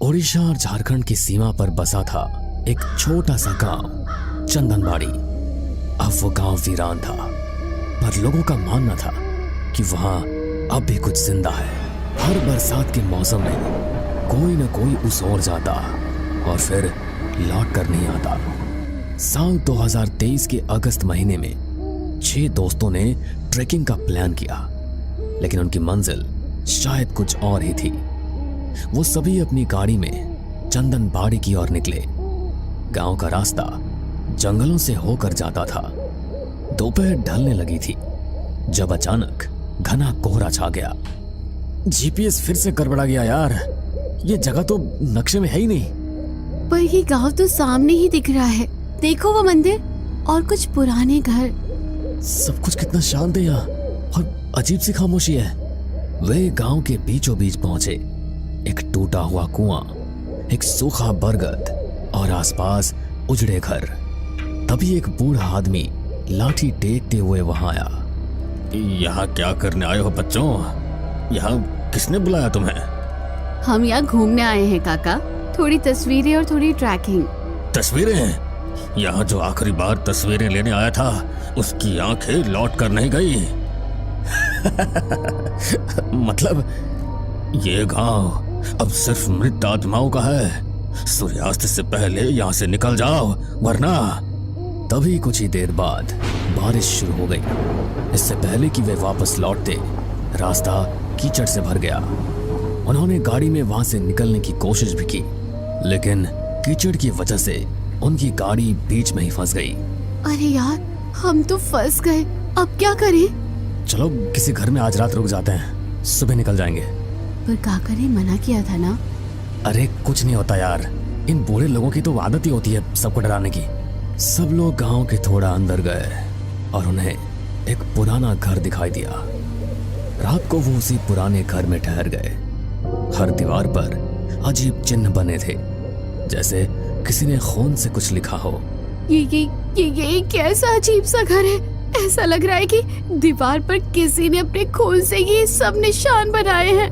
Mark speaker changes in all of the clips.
Speaker 1: ओडिशा और झारखंड की सीमा पर बसा था एक छोटा सा गांव चंदनबाड़ी। अब वो गांव वीरान था, पर लोगों का मानना था कि वहां अब भी कुछ जिंदा है। हर बरसात के मौसम में कोई न कोई उस ओर जाता और फिर लौट कर नहीं आता। साल 2023 के अगस्त महीने में 6 दोस्तों ने ट्रैकिंग का प्लान किया, लेकिन उनकी मंजिल शायद कुछ और ही थी। वो सभी अपनी गाड़ी में चंदनबाड़ी की ओर निकले। गांव का रास्ता जंगलों से होकर जाता था। दोपहर ढलने लगी थी जब अचानक घना कोहरा छा गया। जीपीएस फिर से गड़बड़ा गया यार, ये जगह तो नक्शे में है ही नहीं।
Speaker 2: पर ये गांव तो सामने ही दिख रहा है। देखो वो मंदिर और कुछ पुराने घर।
Speaker 1: सब कुछ कितना शांत है यहाँ और अजीब सी खामोशी है। वे गांव के बीचों बीच पहुंचे। एक टूटा हुआ कुआं, एक सूखा बरगद और आसपास उजड़े घर। तभी एक बूढ़ा आदमी लाठी टेकते हुए वहां आया। यहाँ क्या करने आए हो बच्चों? यहाँ किसने बुलाया तुम्हें?
Speaker 2: हम यहाँ घूमने आए हैं काका, थोड़ी तस्वीरें और थोड़ी ट्रैकिंग।
Speaker 1: तस्वीरें? यहाँ जो आखिरी बार तस्वीरें लेने आया था उसकी आंखें लौट कर नहीं गई। मतलब ये गांव अब सिर्फ मृत आत्माओं का है। सूर्यास्त से पहले यहाँ से निकल जाओ वरना। तभी कुछ ही देर बाद बारिश शुरू हो गई। इससे पहले कि वे वापस लौटते, रास्ता कीचड़ से भर गया। उन्होंने गाड़ी में वहां से निकलने की कोशिश भी की, लेकिन कीचड़ की वजह से उनकी गाड़ी बीच में ही फंस गई।
Speaker 2: अरे यार, हम तो फंस गए, अब क्या करें?
Speaker 1: चलो किसी घर में आज रात रुक जाते हैं, सुबह निकल जाएंगे।
Speaker 2: पर काका ने मना किया था ना।
Speaker 1: अरे कुछ नहीं होता यार, इन बूढ़े लोगों की तो आदत ही होती है सबको डराने की। सब लोग गांव के थोड़ा अंदर गए और उन्हें एक पुराना घर दिखाई दिया। रात को वो उसी पुराने घर में ठहर गए। हर दीवार पर अजीब चिन्ह बने थे, जैसे किसी ने खून से कुछ लिखा हो।
Speaker 2: ये कैसा अजीब सा घर है? ऐसा लग रहा है कि दीवार पर किसी ने अपने खून से ये सब निशान बनाए हैं।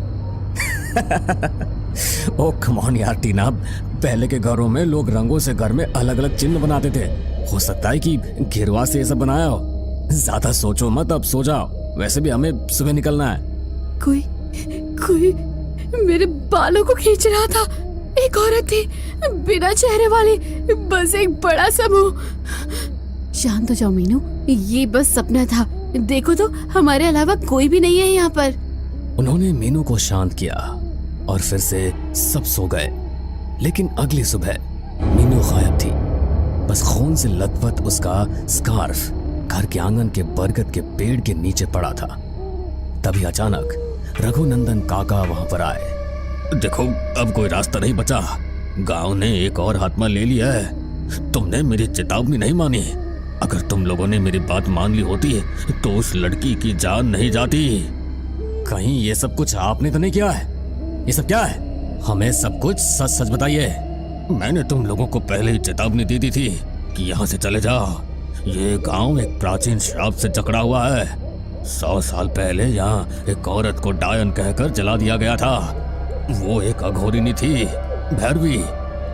Speaker 1: ओ कम ऑन यार टीना, पहले के घरों में लोग रंगों से घर में अलग अलग चिन्ह बनाते थे। हो सकता है कि गिरवा से ये सब बनाया हो। ज्यादा सोचो मत, अब सो जाओ। वैसे भी हमें सुबह निकलना है।
Speaker 2: कोई मेरे बालों को खींच रहा था। एक औरत थी, बिना चेहरे वाली, बस एक बड़ा सा मुंह। शांत हो जाओ मीनू, ये बस सपना था। देखो तो हमारे अलावा कोई भी नहीं है यहाँ पर।
Speaker 1: उन्होंने मीनू को शांत किया और फिर से सब सो गए। लेकिन अगली सुबह मीनू गायब थी। बस खून से लथपथ उसका स्कार्फ घर के आंगन के बरगद के पेड़ के नीचे पड़ा था। तभी अचानक रघुनंदन काका वहां पर आए। देखो अब कोई रास्ता नहीं बचा, गांव ने एक और आत्मा ले लिया है। तुमने मेरी चेतावनी नहीं मानी। अगर तुम लोगों ने मेरी बात मान ली होती तो उस लड़की की जान नहीं जाती। कहीं ये सब कुछ आपने तो नहीं किया है? ये सब क्या है? हमें सब कुछ सच सच बताइए। मैंने तुम लोगों को पहले ही चेतावनी दी दी थी कि यहाँ से चले जाओ। ये गांव एक प्राचीन श्राप से जकड़ा हुआ है। 100 साल पहले यहाँ एक औरत को डायन कहकर जला दिया गया था। वो एक अघोरिनी थी, भैरवी।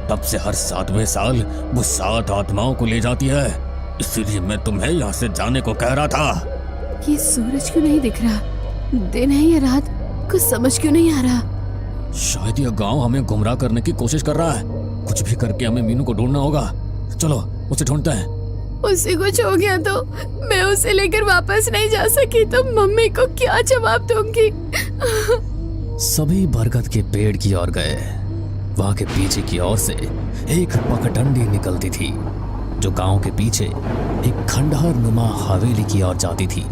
Speaker 1: तब से हर 7वें साल वो 7 आत्माओं को ले जाती है। इसीलिए मैं तुम्हें यहाँ से जाने को कह रहा था।
Speaker 2: ये सूरज क्यों नहीं दिख रहा? दिन है या रात, कुछ समझ क्यों नहीं आ रहा?
Speaker 1: शायद यह गांव हमें गुमराह करने की कोशिश कर रहा है। कुछ भी करके हमें मीनू को ढूंढना होगा। चलो उसे ढूंढते हैं।
Speaker 2: उसे कुछ हो गया तो मैं उसे लेकर वापस नहीं जा सकी तो मम्मी को क्या जवाब दूंगी?
Speaker 1: सभी बरगद के पेड़ की ओर गए। वहां के पीछे की ओर से एक पगडंडी निकलती थी जो गांव के पीछे एक खंडहर नुमा हवेली की ओर जाती थी।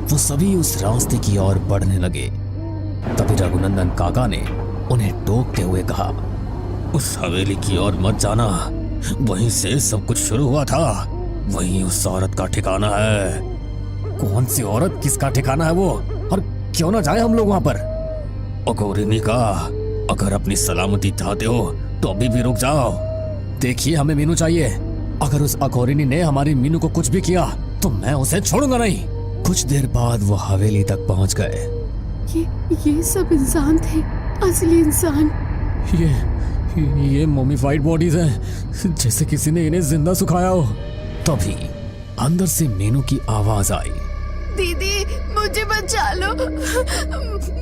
Speaker 1: वो सभी उस रास्ते की ओर बढ़ने लगे। तभी रघुनंदन काका ने उन्हें टोकते हुए कहा, उस हवेली की ओर मत जाना, वहीं से सब कुछ शुरू हुआ था। वहीं उस औरत का ठिकाना है। कौन सी औरत? किसका ठिकाना है वो? और क्यों ना जाए हम लोग वहां पर? अघोरिनी का। अगर अपनी सलामती चाहते हो तो अभी भी रुक जाओ। देखिए हमें मीनू चाहिए। अगर उस अघोरिनी ने हमारी मीनू को कुछ भी किया तो मैं उसे छोड़ूंगा नहीं। कुछ देर बाद वो हवेली तक पहुंच गए।
Speaker 2: ये सब इंसान थे, असली इंसान।
Speaker 1: ये मोमिफाइड बॉडीज हैं, जैसे किसी ने इन्हें जिंदा सुखाया हो। तभी अंदर से मीनू की आवाज आई।
Speaker 2: दीदी मुझे बचा लो,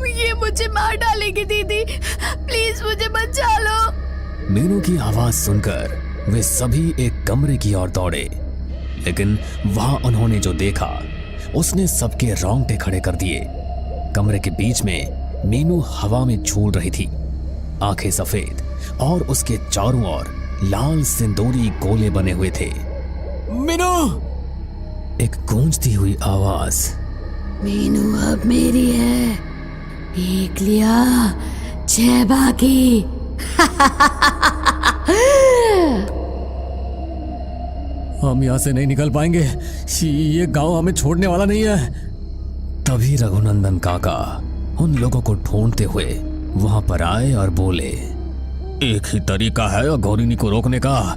Speaker 2: ये मुझे मार डालेगी दीदी, प्लीज मुझे बचा लो।
Speaker 1: मीनू की आवाज सुनकर वे सभी एक कमरे की ओर दौड़े, लेकिन वहां उन्होंने जो देखा उसने सबके रोंगटे खड़े कर दिए। कमरे के बीच में मीनू हवा में झूल रही थी, आंखें सफेद और उसके चारों ओर लाल सिंदूरी गोले बने हुए थे। मीनू! एक गूंजती हुई आवाज।
Speaker 2: मीनू अब मेरी है, एक लिया 6 बाकी।
Speaker 1: हम यहाँ से नहीं निकल पाएंगे, ये गांव हमें छोड़ने वाला नहीं है। तभी रघुनंदन काका उन लोगों को ढूंढते हुए वहां पर आए और बोले, एक ही तरीका है अघोरिनी को रोकने का,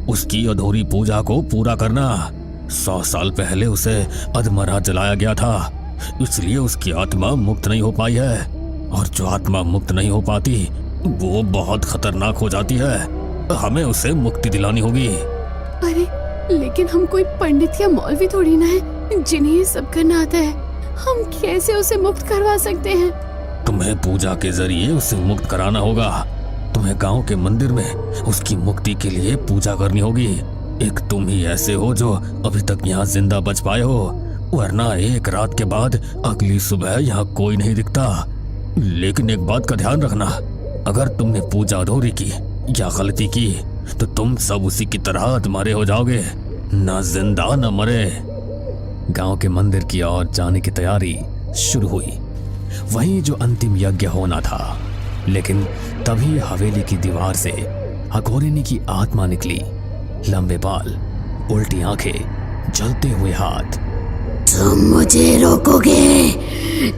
Speaker 1: उसकी अधूरी पूजा को पूरा करना। 100 साल पहले उसे अधमरा जलाया गया था, इसलिए उसकी आत्मा मुक्त नहीं हो पाई है, और जो आत्मा मुक्त नहीं हो पाती वो बहुत खतरनाक हो जाती है। हमें उसे मुक्ति दिलानी होगी।
Speaker 2: अरे लेकिन हम कोई पंडित या मौलवी थोड़ी ना है जिन्हें ये सब करना आता है, हम कैसे उसे मुक्त करवा सकते हैं?
Speaker 1: तुम्हें पूजा के जरिए उसे मुक्त कराना होगा। तुम्हें गांव के मंदिर में उसकी मुक्ति के लिए पूजा करनी होगी। एक तुम ही ऐसे हो जो अभी तक यहाँ जिंदा बच पाए हो, वरना एक रात के बाद अगली सुबह यहाँ कोई नहीं दिखता। लेकिन एक बात का ध्यान रखना, अगर तुमने पूजा अधूरी की या गलती की तो तुम सब उसी की तरह अधमरे हो जाओगे, ना जिंदा न मरे। गांव के मंदिर की ओर जाने की तैयारी शुरू हुई, वहीं जो अंतिम यज्ञ होना था। लेकिन तभी हवेली की दीवार से अघोरिनी की आत्मा निकली, लंबे बाल, उल्टी आंखें, जलते हुए हाथ।
Speaker 2: तुम मुझे रोकोगे?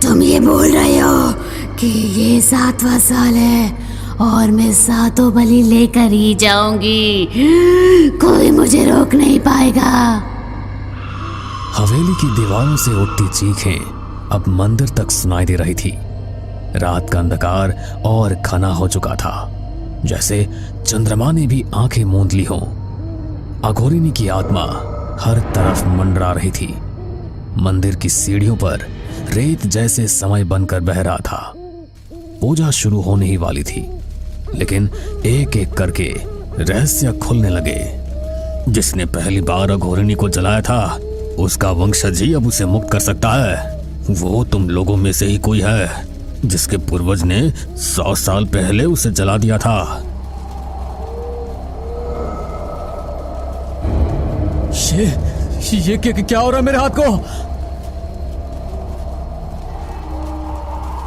Speaker 2: तुम ये बोल रहे हो कि ये 7वां साल है और मैं 7 बलि लेकर ही जाऊंगी, कोई मुझे रोक नहीं पाएगा।
Speaker 1: हवेली की दीवारों से उठती चीखें अब मंदिर तक सुनाई दे रही थी। रात का अंधकार और घना हो चुका था, जैसे चंद्रमा ने भी आंखें मूंद ली हों। अघोरिनी की आत्मा हर तरफ मंडरा रही थी। मंदिर की सीढ़ियों पर रेत जैसे समय बनकर बह रहा था। पूजा शुरू होने ही वाली थी, लेकिन एक एक करके रहस्य खुलने लगे। जिसने पहली बार अघोरिनी को जलाया था उसका वंशज ही अब उसे मुक्त कर सकता है। वो तुम लोगों में से ही कोई है जिसके पूर्वज ने 100 साल पहले उसे जला दिया था। ये क्या हो रहा है मेरे हाथ को?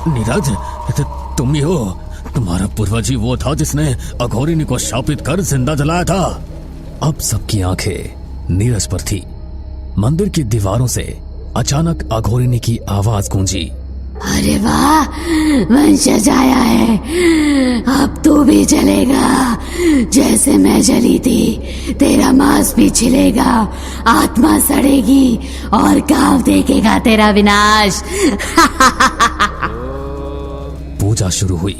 Speaker 1: नीरज, तुम ही हो। तुम्हारा पूर्वज ही वो था जिसने अघोरिनी को शापित कर जिंदा जलाया था। अब सबकी आंखें नीरज पर थी। मंदिर की दीवारों से अचानक अघोरिनी की आवाज गूंजी।
Speaker 2: अरे वाह, वंशज आया है, अब तू भी जलेगा जैसे मैं जली थी। तेरा मांस भी छिलेगा, आत्मा सड़ेगी और गांव देखेगा तेरा विनाश।
Speaker 1: पूजा शुरू हुई,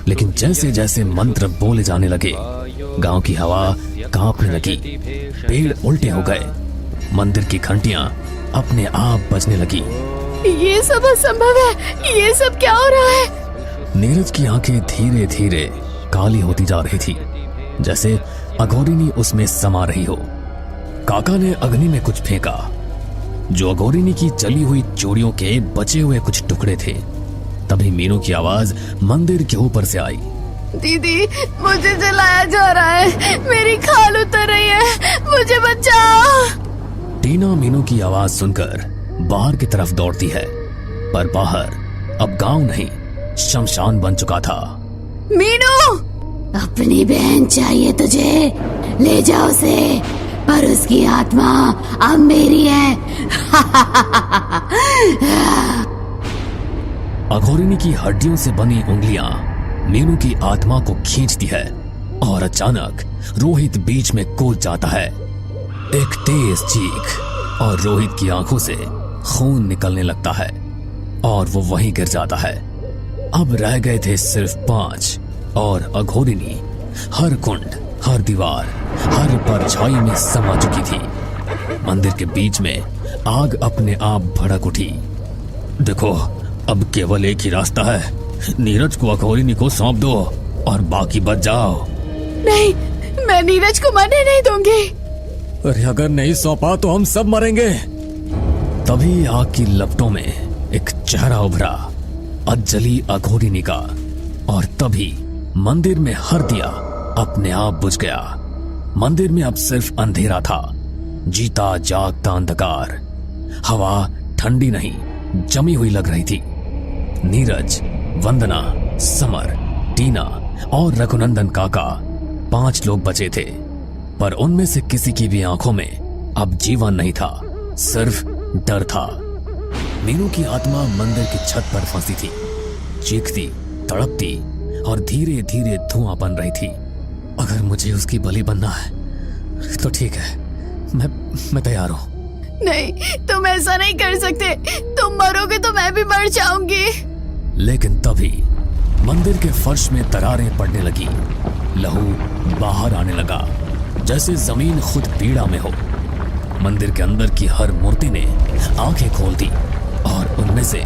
Speaker 1: लेकिन जैसे जैसे मंत्र बोले जाने लगे गांव की हवा कांपने लगी, पेड़ उल्टे हो गए, मंदिर की घंटियां अपने आप बजने लगी।
Speaker 2: ये सब असंभव है, ये सब क्या हो रहा है?
Speaker 1: नीरज की आंखें धीरे धीरे काली होती जा रही थी, जैसे अघोरिनी उसमें समा रही हो। काका ने अग्नि में कुछ फेंका, जो अघोरिनी की जली हुई चूड़ियों के बचे हुए कुछ टुकड़े थे। तभी मीनू की आवाज मंदिर के ऊपर से आई।
Speaker 2: दीदी, मुझे जलाया जा रहा है, मेरी खाल उतर रही है, मुझे बचाओ।
Speaker 1: टीना मीनू की आवाज सुनकर बाहर की तरफ दौड़ती है, पर बाहर अब गांव नहीं शमशान बन चुका था।
Speaker 2: मीनू, अपनी बहन चाहिए तुझे, ले जाओ उसे, पर उसकी आत्मा अब मेरी है।
Speaker 1: अघोरिनी की हड्डियों से बनी उंगलियां मीनू की आत्मा को खींचती है और अचानक रोहित बीच में कूद जाता है। एक तेज चीख और रोहित की आंखों से खून निकलने लगता है और वो वहीं गिर जाता है। अब रह गए थे सिर्फ 5 और अघोरिनी हर कुंड, हर दीवार, हर परछाई में समा चुकी थी। मंदिर के बीच में आग अपने आप भड़क उठी। देखो, अब केवल एक ही रास्ता है। नीरज को अघोरिनी को सौंप दो और बाकी बच जाओ।
Speaker 2: नहीं, मैं नीरज को मरने नहीं दूंगी।
Speaker 1: अरे अगर नहीं सौंपा तो हम सब मरेंगे। तभी आग की लपटों में एक चेहरा उभरा, अजली अघोरिनी का। और तभी मंदिर में हर दिया अपने आप बुझ गया। मंदिर में अब सिर्फ अंधेरा था, जीता जागता अंधकार। हवा ठंडी नहीं, जमी हुई लग रही थी। नीरज, वंदना, समर, टीना और रघुनंदन काका 5 लोग बचे थे, पर उनमें से किसी की भी आंखों में अब जीवन नहीं था, सिर्फ डर था। मीनू की आत्मा मंदिर की छत पर फंसी थी, चीखती, तड़पती और धीरे धीरे धुआं बन रही थी। अगर मुझे उसकी बलि बनना है तो ठीक है, मैं तैयार हूं।
Speaker 2: नहीं, तुम ऐसा नहीं कर सकते। तुम मरोगे तो मैं भी मर जाऊंगी।
Speaker 1: लेकिन तभी मंदिर के फर्श में दरारें पड़ने लगी। लहू बाहर आने लगा, जैसे जमीन खुद पीड़ा में हो। मंदिर के अंदर की हर मूर्ति ने आंखें खोल दी और उनमें से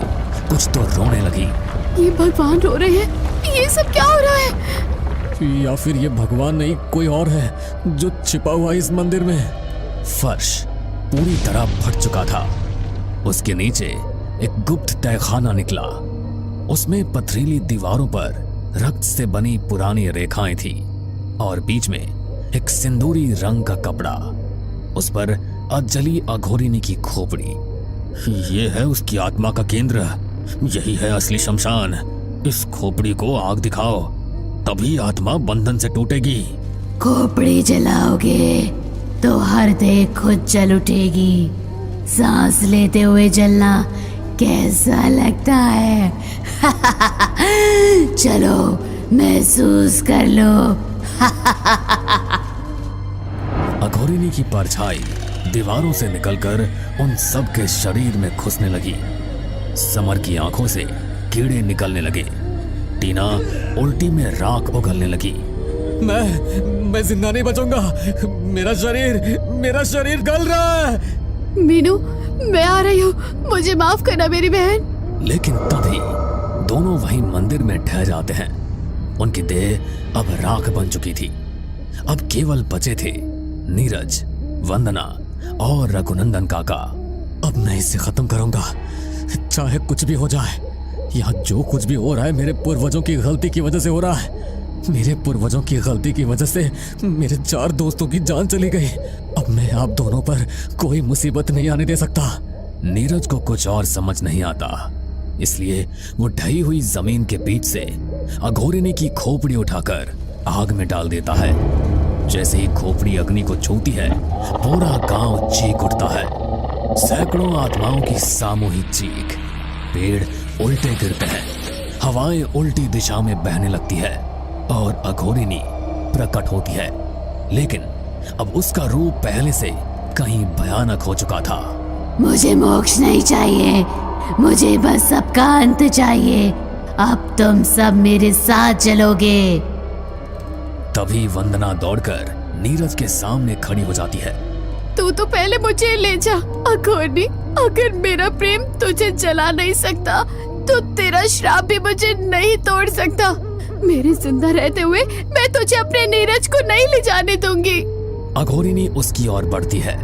Speaker 1: कुछ तो रोने लगी।
Speaker 2: ये भगवान रो रहे हैं। ये सब क्या हो रहा है?
Speaker 1: या फिर ये भगवान नहीं, कोई और है जो छिपा हुआ इस मंदिर में। फर्श पूरी तरह फट चुका था। उसके नीचे एक गुप्त तहखाना निकला। उसमें पथरीली दीवारों पर रक्त से बनी पुरानी रेखाएं थी और बीच में एक सिंदूरी रंग का कपड़ा, उस पर अजली अघोरिनी की खोपड़ी। ये है उसकी आत्मा का केंद्र, यही है असली शमशान। इस खोपड़ी को आग दिखाओ, तभी आत्मा बंधन से टूटेगी।
Speaker 2: खोपड़ी जलाओगे तो हर देह खुद जल उठेगी। सांस लेते हुए जलना कैसा लगता है? चलो महसूस कर लो।
Speaker 1: अघोरिनी की परछाई दीवारों से निकलकर उन सब के शरीर में घुसने लगी। समर की आंखों से कीड़े निकलने लगे। टीना उल्टी में राख उगलने लगी। मैं जिंदा नहीं बचूंगा। मेरा शरीर गल रहा है।
Speaker 2: मीनू, मैं आ रही हूँ, मुझे माफ करना मेरी बहन।
Speaker 1: लेकिन तभी दोनों वहीं मंदिर में ठहर जाते हैं। उनकी देह अब राख बन चुकी थी। अब केवल बचे थे नीरज, वंदना और रघुनंदन काका। अब मैं इसे खत्म करूंगा, चाहे कुछ भी हो जाए। यहाँ जो कुछ भी हो रहा है मेरे पूर्वजों की गलती की वजह से हो रहा है। मेरे पूर्वजों की गलती की वजह से मेरे 4 दोस्तों की जान चली गई। अब मैं आप दोनों पर कोई मुसीबत नहीं आने दे सकता। नीरज को कुछ और समझ नहीं आता, इसलिए वो ढही हुई जमीन के बीच से अघोरिनी की खोपड़ी उठाकर आग में डाल देता है। जैसे ही खोपड़ी अग्नि को छूती है, पूरा गांव चीख उठता है। सैकड़ों आत्माओं की सामूहिक चीख। पेड़ उल्टे गिरते हैं, हवाएं उल्टी दिशा में बहने लगती है और अघोरिनी प्रकट होती है। लेकिन अब उसका रूप पहले से कहीं भयानक हो चुका था।
Speaker 2: मुझे मोक्ष नहीं चाहिए, मुझे बस सबका अंत चाहिए। अब तुम सब मेरे साथ चलोगे।
Speaker 1: तभी वंदना दौड़कर नीरज के सामने खड़ी हो जाती है।
Speaker 2: तू तो पहले मुझे ले जा अघोरिनी। अगर मेरा प्रेम तुझे जला नहीं सकता तो तेरा श्राप भी मुझे नहीं तोड़ सकता। मेरे जिंदा रहते हुए मैं तुझे अपने नीरज को नहीं ले जाने दूंगी।
Speaker 1: अघोरिनी उसकी ओर बढ़ती है,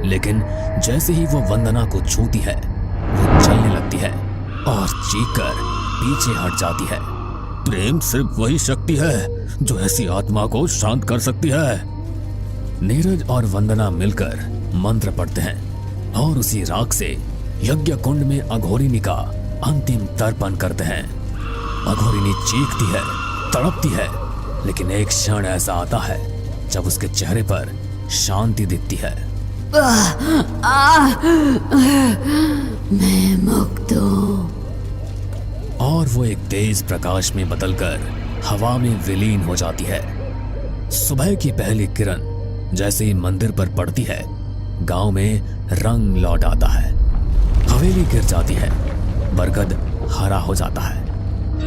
Speaker 1: लेकिन जैसे ही वो वंदना को छूती है, वो चलने लगती है और चीखकर पीछे हट जाती है। प्रेम सिर्फ वही शक्ति है जो ऐसी आत्मा को शांत कर सकती है। नीरज और वंदना मिलकर मंत्र पढ़ते हैं और उसी राख से यज्ञ कुंड में अघोरिनी का अंतिम तर्पण करते हैं। अघोरिनी चीखती है, तड़पती है, लेकिन एक क्षण ऐसा आता है जब उसके चेहरे पर शांति दिखती है।
Speaker 2: मैं मुक्त हूँ।
Speaker 1: और वो एक तेज प्रकाश में बदलकर हवा में विलीन हो जाती है। सुबह की पहली किरण जैसे ही मंदिर पर पड़ती है, गांव में रंग लौट आता है। हवेली गिर जाती है, बरगद हरा हो जाता है।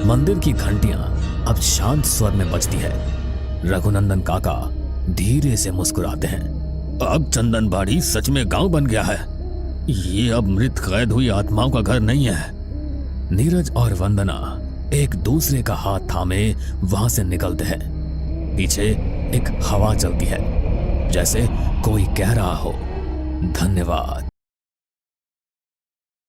Speaker 1: मंदिर की घंटियां अब शांत स्वर में बजती है। रघुनंदन काका धीरे से मुस्कुराते हैं। अब चंदनबाड़ी सच में गांव बन गया है। ये अब मृत कैद हुई आत्माओं का घर नहीं है। नीरज और वंदना एक दूसरे का हाथ थामे वहां से निकलते हैं। पीछे एक हवा चलती है, जैसे कोई कह रहा हो, धन्यवाद।